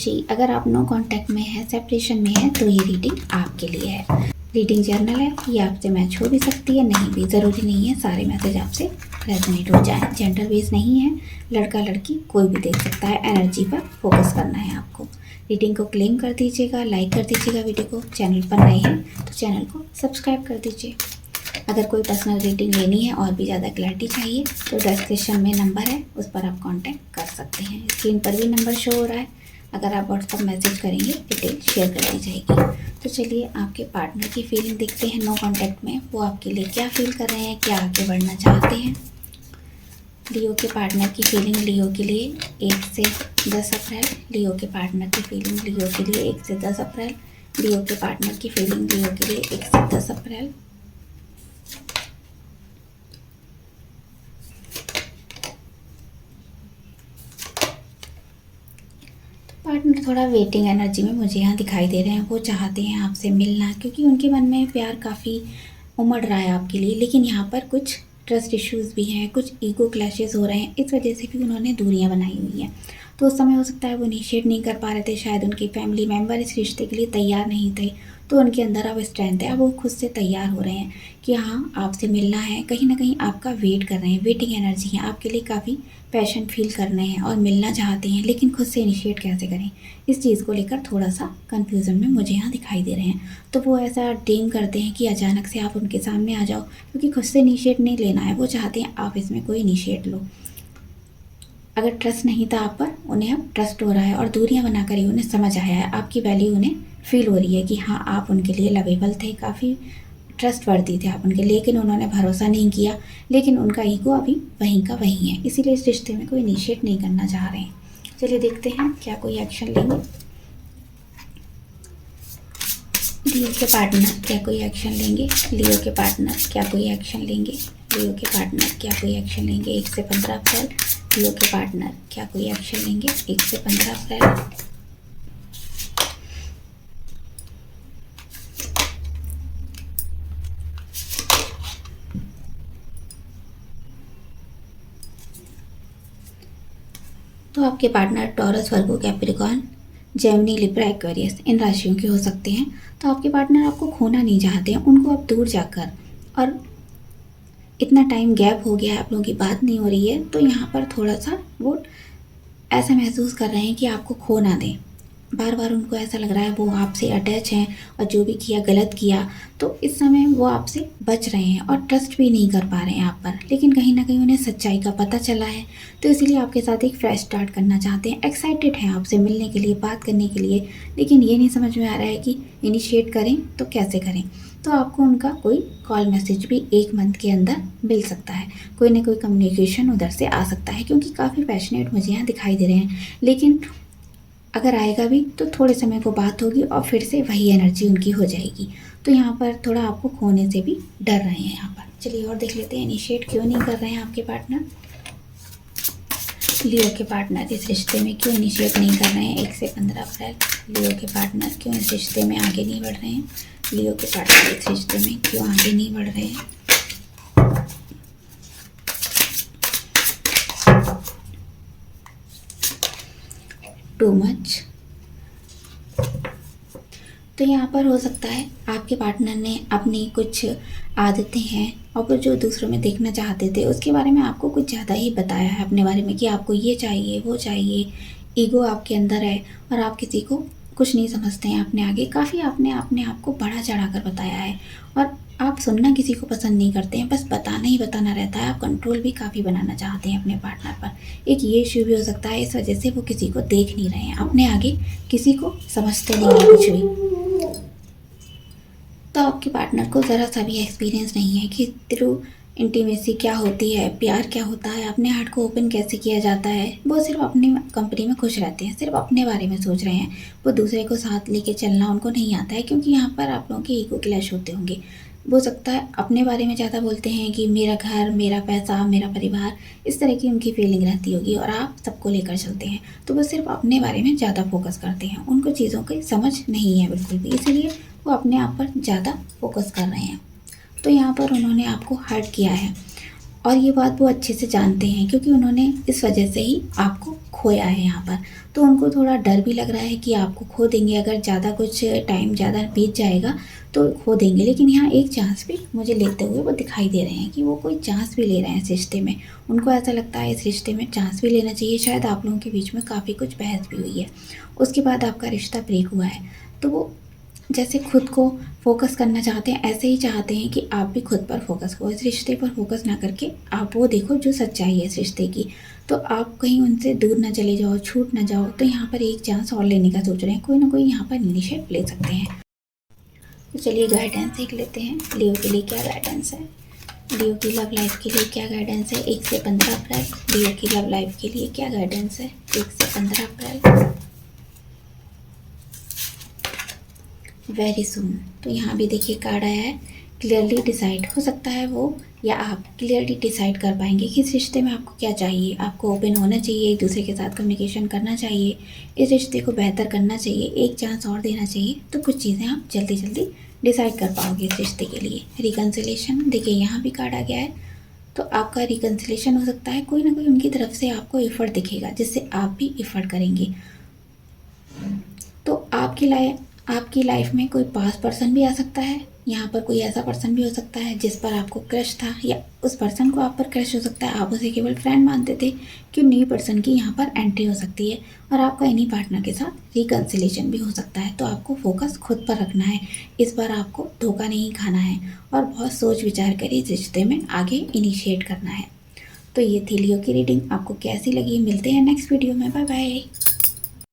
राशि, अगर आप नो कांटेक्ट में है, सेपरेशन में है, तो ये रीडिंग आपके लिए है। रीडिंग जर्नल है, ये आपसे मैच हो भी सकती है, नहीं भी, ज़रूरी नहीं है सारे मैसेज आपसे रेजोनेट हो जाए। जेंडर बेस नहीं है, लड़का लड़की कोई भी देख सकता है, एनर्जी पर फोकस करना है आपको। रीडिंग को क्लेम कर दीजिएगा, लाइक कर दीजिएगा वीडियो को। चैनल पर नए हैं तो चैनल को सब्सक्राइब कर दीजिए। अगर कोई पर्सनल रीडिंग लेनी है और भी ज़्यादा क्लैरिटी चाहिए तो डिस्क्रिप्शन में नंबर है, उस पर आप कांटेक्ट कर सकते हैं। स्क्रीन पर भी नंबर शो हो रहा है, अगर आप व्हाट्सअप मैसेज करेंगे डिटेल शेयर कर दी जाएगी। तो चलिए आपके पार्टनर की फीलिंग देखते हैं नो कांटेक्ट में, वो आपके लिए क्या फील कर रहे हैं, क्या आगे बढ़ना चाहते हैं। लियो के पार्टनर की फीलिंग लियो के लिए 1 से 10 अप्रैल। लियो के पार्टनर की फीलिंग लियो के लिए 1 से 10 अप्रैल। लियो के पार्टनर की फीलिंग लियो के लिए 1 से 10 अप्रैल। पार्टनर थोड़ा वेटिंग एनर्जी में मुझे यहाँ दिखाई दे रहे हैं। वो चाहते हैं आपसे मिलना, क्योंकि उनके मन में प्यार काफ़ी उमड़ रहा है आपके लिए, लेकिन यहाँ पर कुछ ट्रस्ट इश्यूज़ भी हैं, कुछ ईगो क्लैशेस हो रहे हैं, इस वजह से भी उन्होंने दूरियां बनाई हुई हैं। तो उस समय हो सकता है वो इनिशिएट नहीं कर पा रहे थे, शायद उनके फैमिली मेम्बर इस रिश्ते के लिए तैयार नहीं थे। तो उनके अंदर अब स्ट्रेंथ है, अब वो खुद से तैयार हो रहे हैं कि हाँ आपसे मिलना है, कहीं ना कहीं आपका वेट कर रहे हैं। वेटिंग एनर्जी है, आपके लिए काफ़ी पैशन फील कर रहे हैं और मिलना चाहते हैं, लेकिन खुद से इनिशिएट कैसे करें, इस चीज़ को लेकर थोड़ा सा कन्फ्यूज़न में मुझे यहाँ दिखाई दे रहे हैं। तो वो ऐसा ड्रीम करते हैं कि अचानक से आप उनके सामने आ जाओ, क्योंकि खुद से इनिशिएट नहीं लेना है, वो चाहते हैं आप इसमें कोई इनिशिएट लो। अगर ट्रस्ट नहीं था आप पर, उन्हें अब ट्रस्ट हो रहा है और दूरियां बनाकर ही उन्हें समझ आया है, आपकी वैल्यू उन्हें फील हो रही है कि हाँ आप उनके लिए लवेबल थे, काफ़ी ट्रस्ट वर्दी थे आप उनके, लेकिन उन्होंने भरोसा नहीं किया। लेकिन उनका ईगो अभी वहीं का वहीं है, इसीलिए इस रिश्ते में कोई इनिशिएट नहीं करना चाह रहे हैं। चलिए देखते हैं क्या कोई एक्शन लेंगे लियो के पार्टनर, क्या कोई एक्शन लेंगे लियो के पार्टनर, क्या कोई एक्शन लेंगे लियो के पार्टनर, क्या कोई एक्शन लेंगे 1 से 15 अप्रैल। लियो के पार्टनर क्या कोई एक्शन लेंगे 1 से 15 अप्रैल। तो आपके पार्टनर टॉरस, वर्गो, कैप्रिकॉर्न, जेमिनी, लिब्रा, एक्वेरियस इन राशियों के हो सकते हैं। तो आपके पार्टनर आपको खोना नहीं चाहते हैं, उनको अब दूर जाकर, और इतना टाइम गैप हो गया है, आप लोगों की बात नहीं हो रही है, तो यहाँ पर थोड़ा सा वो ऐसा महसूस कर रहे हैं कि आपको खो ना दें। बार बार उनको ऐसा लग रहा है वो आपसे अटैच हैं, और जो भी किया गलत किया, तो इस समय वो आपसे बच रहे हैं और ट्रस्ट भी नहीं कर पा रहे हैं आप पर। लेकिन कहीं ना कहीं उन्हें सच्चाई का पता चला है, तो इसीलिए आपके साथ एक फ्रेश स्टार्ट करना चाहते हैं। एक्साइटेड हैं आपसे मिलने के लिए, बात करने के लिए, लेकिन ये नहीं समझ में आ रहा है कि इनिशिएट करें तो कैसे करें। तो आपको उनका कोई कॉल मैसेज भी 1 मंथ के अंदर मिल सकता है, कोई ना कोई कम्युनिकेशन उधर से आ सकता है, क्योंकि काफ़ी पैशनेट मुझे यहाँ दिखाई दे रहे हैं। लेकिन अगर आएगा भी तो थोड़े समय को बात होगी और फिर से वही एनर्जी उनकी हो जाएगी। तो यहाँ पर थोड़ा आपको खोने से भी डर रहे हैं यहाँ पर। चलिए और देख लेते हैं इनिशिएट क्यों नहीं कर रहे हैं आपके पार्टनर। लियो के पार्टनर इस रिश्ते में क्यों इनिशिएट नहीं कर रहे हैं 1 से 15 अप्रैल। लियो के पार्टनर क्यों इस रिश्ते में आगे नहीं बढ़ रहे हैं। लियो के पार्टनर इस रिश्ते में क्यों आगे नहीं बढ़ रहे हैं। Too much. तो यहाँ पर हो सकता है आपके पार्टनर ने अपनी कुछ आदतें हैं और वो जो दूसरों में देखना चाहते थे उसके बारे में आपको कुछ ज़्यादा ही बताया है अपने बारे में, कि आपको ये चाहिए वो चाहिए। ईगो आपके अंदर है और आप किसी को कुछ नहीं समझते हैं अपने आगे। काफ़ी आपने अपने आप को बढ़ा चढ़ा कर बताया है, और आप सुनना किसी को पसंद नहीं करते हैं, बस बताना ही बताना रहता है। आप कंट्रोल भी काफ़ी बनाना चाहते हैं अपने पार्टनर पर। एक ये इश्यू भी हो सकता है, इस वजह से वो किसी को देख नहीं रहे हैं, अपने आगे किसी को समझते नहीं है कुछ भी। तो आपके पार्टनर को ज़रा सा भी एक्सपीरियंस नहीं है कि ट्रू इंटीमेसी क्या होती है, प्यार क्या होता है, अपने हार्ट को ओपन कैसे किया जाता है। वो सिर्फ अपनी कंपनी में खुश रहते हैं, सिर्फ अपने बारे में सोच रहे हैं। वो दूसरे को साथ लेके चलना उनको नहीं आता है, क्योंकि यहाँ पर आप लोगों के ईगो क्लैश होते होंगे। हो सकता है अपने बारे में ज़्यादा बोलते हैं कि मेरा घर, मेरा पैसा, मेरा परिवार, इस तरह की उनकी फीलिंग रहती होगी, और आप सबको लेकर चलते हैं। तो वो सिर्फ अपने बारे में ज़्यादा फोकस करते हैं, उनको चीज़ों की समझ नहीं है बिल्कुल भी, इसीलिए वो अपने आप पर ज़्यादा फोकस कर रहे हैं। तो यहाँ पर उन्होंने आपको हर्ट किया है, और ये बात वो अच्छे से जानते हैं क्योंकि उन्होंने इस वजह से ही आपको खोया है यहाँ पर। तो उनको थोड़ा डर भी लग रहा है कि आपको खो देंगे, अगर ज़्यादा कुछ टाइम ज़्यादा बीत जाएगा तो खो देंगे। लेकिन यहाँ एक चांस भी मुझे लेते हुए वो दिखाई दे रहे हैं कि वो कोई चांस भी ले रहे हैं इस रिश्ते में। उनको ऐसा लगता है इस रिश्ते में चांस भी लेना चाहिए। शायद आप लोगों के बीच में काफ़ी कुछ बहस भी हुई है, उसके बाद आपका रिश्ता ब्रेक हुआ है। तो वो जैसे खुद को फोकस करना चाहते हैं, ऐसे ही चाहते हैं कि आप भी खुद पर फोकस करो, इस रिश्ते पर फोकस ना करके आप वो देखो जो सच्चाई है इस रिश्ते की। तो आप कहीं उनसे दूर ना चले जाओ, छूट ना जाओ। तो यहाँ पर एक चांस और लेने का सोच रहे हैं, कोई ना कोई यहाँ पर इनिशिएट ले सकते हैं। तो चलिए गाइडेंस देख लेते हैं लियो के लिए क्या गाइडेंस है। लियो की लव लाइफ के लिए क्या गाइडेंस है 1 से 15 अप्रैल। लियो की लव लाइफ के लिए क्या गाइडेंस है 1 से 15 अप्रैल। Very soon. तो यहाँ भी देखिए कार्ड आया है क्लियरली डिसाइड। हो सकता है वो या आप क्लियरली डिसाइड कर पाएंगे कि इस रिश्ते में आपको क्या चाहिए। आपको ओपन होना चाहिए, एक दूसरे के साथ कम्युनिकेशन करना चाहिए, इस रिश्ते को बेहतर करना चाहिए, एक चांस और देना चाहिए। तो कुछ चीज़ें आप जल्दी जल्दी डिसाइड कर पाओगे इस रिश्ते के लिए। रिकन्सिलेशन देखिए यहाँ भी कार्ड आ गया है। तो आपका रिकन्सिलेशन हो सकता है, कोई ना कोई उनकी तरफ से आपको एफर्ट दिखेगा जिससे आप भी एफर्ट करेंगे। तो आपकी लाइफ में कोई पास पर्सन भी आ सकता है। यहाँ पर कोई ऐसा पर्सन भी हो सकता है जिस पर आपको क्रश था, या उस पर्सन को आप पर क्रश हो सकता है, आप उसे केवल फ्रेंड मानते थे। कि न्यू पर्सन की यहाँ पर एंट्री हो सकती है और आपका इन्हीं पार्टनर के साथ रिकन्सिलेशन भी हो सकता है। तो आपको फोकस खुद पर रखना है, इस बार आपको धोखा नहीं खाना है और बहुत सोच विचार कर इस रिश्ते में आगे इनिशिएट करना है। तो ये थी लियो की रीडिंग, आपको कैसी लगी मिलते हैं नेक्स्ट वीडियो में। Bye bye.